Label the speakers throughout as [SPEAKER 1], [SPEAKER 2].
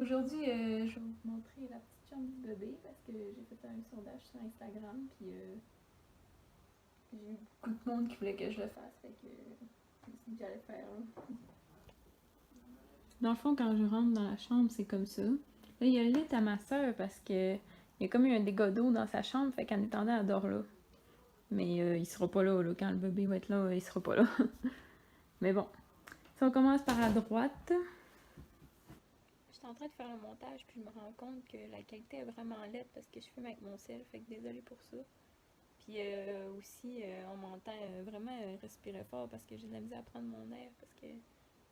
[SPEAKER 1] Aujourd'hui, je vais vous montrer la petite chambre du bébé parce que j'ai fait un sondage sur Instagram puis j'ai eu beaucoup de monde qui voulait que je le fasse, fait que je me suis dit que j'allais le faire. Là. Dans le fond, quand je rentre dans la chambre, c'est comme ça. Là, il y a le lit à ma soeur parce que il y a comme eu un dégât d'eau dans sa chambre, fait qu'en attendant, elle dort là. Mais il sera pas là, quand le bébé va être là, il sera pas là. Mais bon, si on commence par la droite. J'étais en train de faire le montage, puis je me rends compte que la qualité est vraiment laide parce que je filme avec mon sel, fait que désolée pour ça. Puis aussi, on m'entend vraiment respirer fort parce que j'ai de la misère à prendre mon air parce que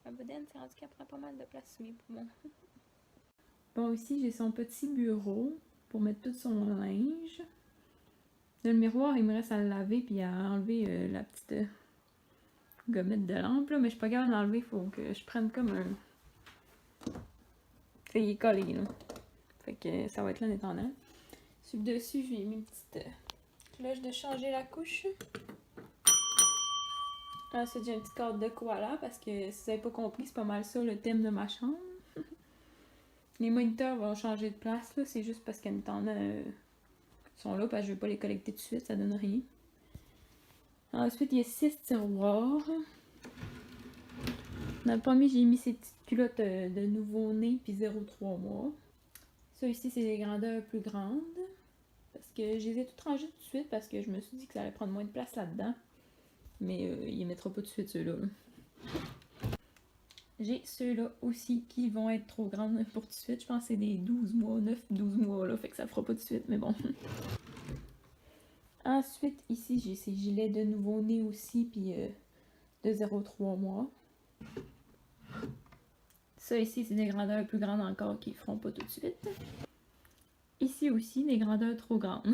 [SPEAKER 1] ma bedaine, c'est rendu qu'elle prend pas mal de place sous mes poumons. Bon, ici, j'ai son petit bureau pour mettre tout son linge. Là, le miroir, il me reste à le laver puis à enlever la petite gommette de lampe, là, mais je suis pas capable de l'enlever, il faut que je prenne comme un... Il est collé, là. Fait que ça va être là en attendant. Sur le dessus, je lui ai mis une petite cloche de changer la couche. Ensuite, j'ai un petit cadre de koala parce que si vous n'avez pas compris, c'est pas mal ça le thème de ma chambre. Les moniteurs vont changer de place, là. C'est juste parce qu'en attendant, sont là parce que je vais pas les collecter tout de suite, ça donne rien. Ensuite, il y a 6 tiroirs. Dans le premier, j'ai mis ces petites culottes de nouveau-né puis 0,3 mois. Ça ici, c'est des grandeurs plus grandes. Parce que je les ai toutes rangées tout de suite parce que je me suis dit que ça allait prendre moins de place là-dedans. Mais il les mettra pas tout de suite ceux-là. J'ai ceux-là aussi qui vont être trop grandes pour tout de suite. Je pense que c'est des 12 mois, 9-12 mois là, fait que ça fera pas tout de suite, mais bon. Ensuite, ici, j'ai ces gilets de nouveau-né aussi, puis de 0,3 mois. Ça ici, c'est des grandeurs plus grandes encore qui feront pas tout de suite. Ici aussi, des grandeurs trop grandes.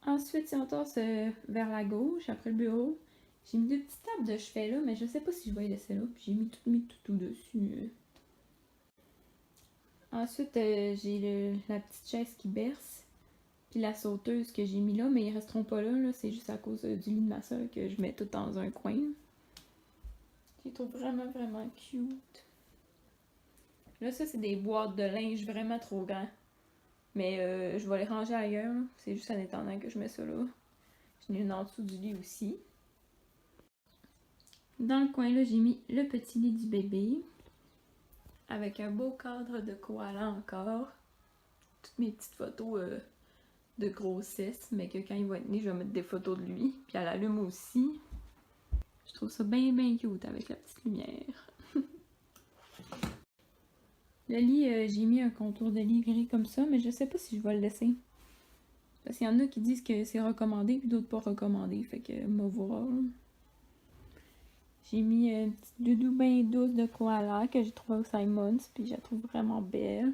[SPEAKER 1] Ensuite, si on tourne vers la gauche, après le bureau, j'ai mis 2 petites tables de chevet là, mais je sais pas si je vais les laisser là. Puis j'ai mis tout dessus. Ensuite, j'ai la petite chaise qui berce. Puis la sauteuse que j'ai mis là, mais ils resteront pas là. C'est juste à cause du lit de ma soeur que je mets tout dans un coin. Je les trouve vraiment, vraiment cute. Là, ça, c'est des boîtes de linge vraiment trop grands. Mais je vais les ranger ailleurs. C'est juste en attendant que je mets ça là. J'en ai une en dessous du lit aussi. Dans le coin là, j'ai mis le petit lit du bébé. Avec un beau cadre de koala encore. Toutes mes petites photos de grossesse. Mais que quand il va être né, je vais mettre des photos de lui. Puis à l'allume aussi. Je trouve ça bien bien cute avec la petite lumière. Le lit, j'ai mis un contour de lit gris comme ça. Mais je sais pas si je vais le laisser. Parce qu'il y en a qui disent que c'est recommandé. Puis d'autres pas recommandé. Fait que, on va voir. J'ai mis une petite doudou bien douce de koala que j'ai trouvé au Simons, puis je la trouve vraiment belle.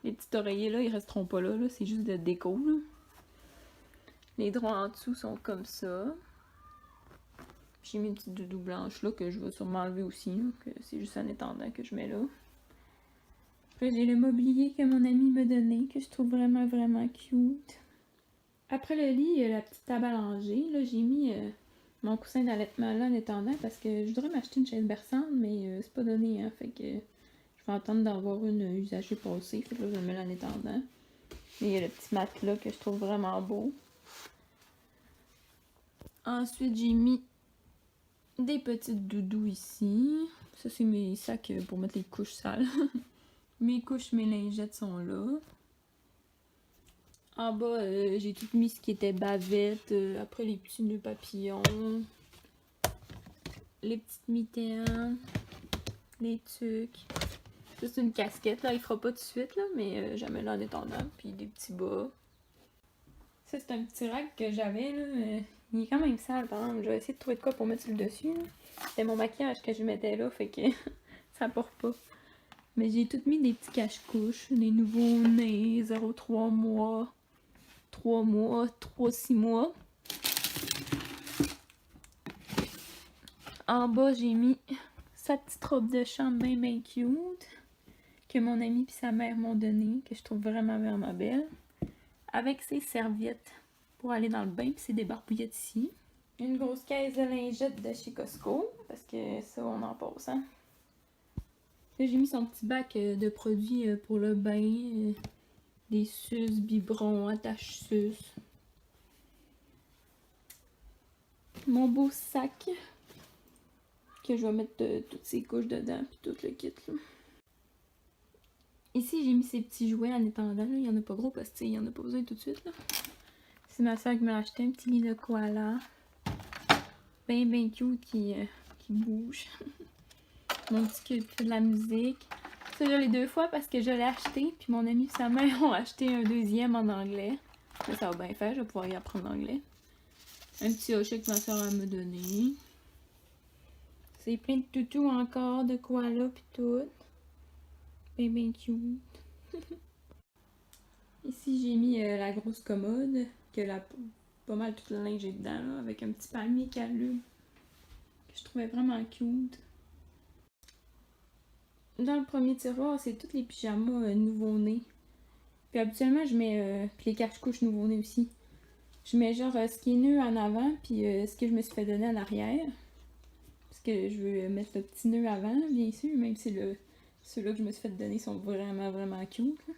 [SPEAKER 1] Les petits oreillers là, ils resteront pas là, c'est juste de déco. Là. Les draps en dessous sont comme ça. J'ai mis une petite doudou blanche là que je vais sûrement enlever aussi, là, que c'est juste en étendant que je mets là. Après j'ai le mobilier que mon ami m'a donné, que je trouve vraiment vraiment cute. Après le lit, il y a la petite table à langer. Là j'ai mis mon coussin d'allaitement là en étendant parce que je voudrais m'acheter une chaise berçante, mais c'est pas donné, hein, fait que je vais attendre d'avoir une usagée passée, fait que là je vais le mettre en étendant. Et il y a le petit matelas que je trouve vraiment beau. Ensuite j'ai mis des petites doudous ici. Ça c'est mes sacs pour mettre les couches sales. Mes couches, mes lingettes sont là. En bas, j'ai tout mis ce qui était bavette, après les petits nœuds papillons, les petites mitaines, les tucs. Ça, c'est une casquette, là, il fera pas tout de suite, là, mais jamais là en étendant. Puis des petits bas. Ça, c'est un petit rack que j'avais, là. Il est quand même sale, par exemple. Je vais essayer de trouver de quoi pour mettre sur le dessus. C'était mon maquillage que je mettais là, fait que ça porte pas. Mais j'ai tout mis des petits cache-couches, des nouveaux-nés, 0,3 mois, 3 mois, 3-6 mois. En bas, j'ai mis sa petite robe de chambre bien bien cute que mon ami et sa mère m'ont donnée, que je trouve vraiment vraiment belle. Avec ses serviettes pour aller dans le bain, puis ses débarbouillettes ici. Une grosse caisse de lingettes de chez Costco, parce que ça, on en passe, hein. Là, j'ai mis son petit bac de produits pour le bain. Des suces, biberons, attache-suces. Mon beau sac. Que je vais mettre toutes ces couches dedans, puis tout le kit. Là. Ici, j'ai mis ces petits jouets en étendant. Là. Il n'y en a pas gros parce qu'il n'y en a pas besoin tout de suite. C'est ma soeur qui m'a acheté un petit lit de koala. Ben cute qui bouge. Mon petit qui fait de la musique. Ça, je l'ai 2 fois parce que je l'ai acheté. Puis mon ami et sa mère ont acheté un deuxième en anglais. Là, ça va bien faire, je vais pouvoir y apprendre l'anglais. Un petit hochet que ma soeur m'a donné. C'est plein de toutous encore, de koala puis tout. Ben cute. Ici, j'ai mis la grosse commode, que pas mal tout le linge est dedans, là, avec un petit palmier qui allume, que je trouvais vraiment cute. Dans le premier tiroir, c'est tous les pyjamas nouveau-nés. Puis habituellement, je mets, puis les cache-couches nouveau-nés aussi. Je mets genre ce qui est nœud en avant, puis ce que je me suis fait donner en arrière. Parce que je veux mettre le petit nœud avant, bien sûr, même si ceux-là que je me suis fait donner sont vraiment cute. Là.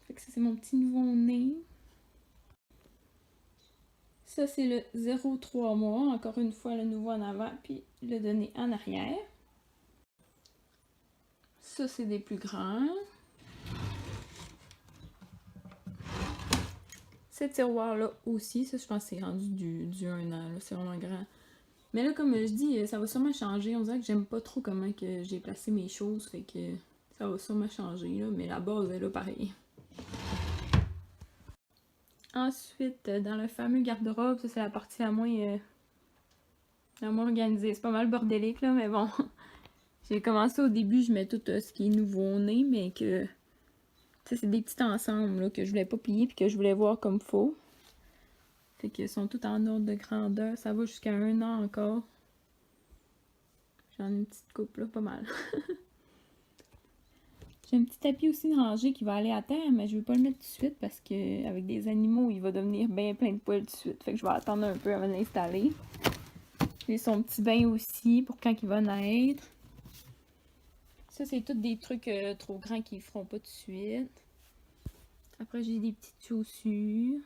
[SPEAKER 1] Fait que ça, c'est mon petit nouveau-né. Ça, c'est le 0,3 mois. Encore une fois, le nouveau en avant, puis le donné en arrière. Ça, c'est des plus grands. Ce tiroir-là aussi, ça, je pense que c'est rendu du 1 an. C'est vraiment grand. Mais là, comme je dis, ça va sûrement changer. On dirait que j'aime pas trop comment que j'ai placé mes choses. Fait que ça va sûrement changer. Là, mais la base est là pareil. Ensuite, dans le fameux garde-robe, ça c'est la partie la moins organisée. C'est pas mal bordélique là, mais bon. J'ai commencé au début, je mets tout ce qui est nouveau-né, mais que c'est des petits ensembles là, que je voulais pas plier puis que je voulais voir comme faut. Fait qu'ils sont tous en ordre de grandeur. Ça va jusqu'à 1 an encore. J'en ai une petite coupe là, pas mal. J'ai un petit tapis aussi de rangée qui va aller à terre, mais je vais pas le mettre tout de suite parce que avec des animaux, il va devenir bien plein de poils tout de suite. Fait que je vais attendre un peu avant de l'installer. J'ai son petit bain aussi pour quand il va naître. Ça, c'est tous des trucs trop grands qu'ils feront pas tout de suite. Après, j'ai des petites chaussures.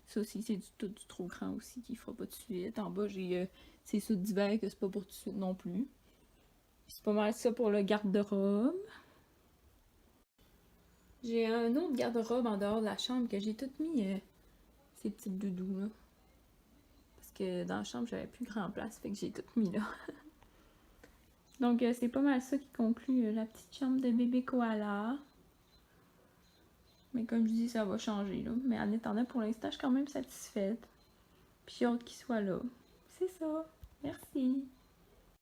[SPEAKER 1] Ça aussi, c'est tout du trop grand aussi qu'il fera pas tout de suite. En bas, j'ai ces sauts d'hiver que c'est pas pour tout de suite non plus. C'est pas mal ça pour le garde-robe. J'ai un autre garde-robe en dehors de la chambre que j'ai tout mis ces petites doudous là. Parce que dans la chambre, j'avais plus grand place, fait que j'ai tout mis là. Donc c'est pas mal ça qui conclut la petite chambre de bébé koala. Mais comme je dis, ça va changer là. Mais en attendant, pour l'instant, je suis quand même satisfaite. Puis j'ai hâte qu'il soit là. C'est ça. Merci.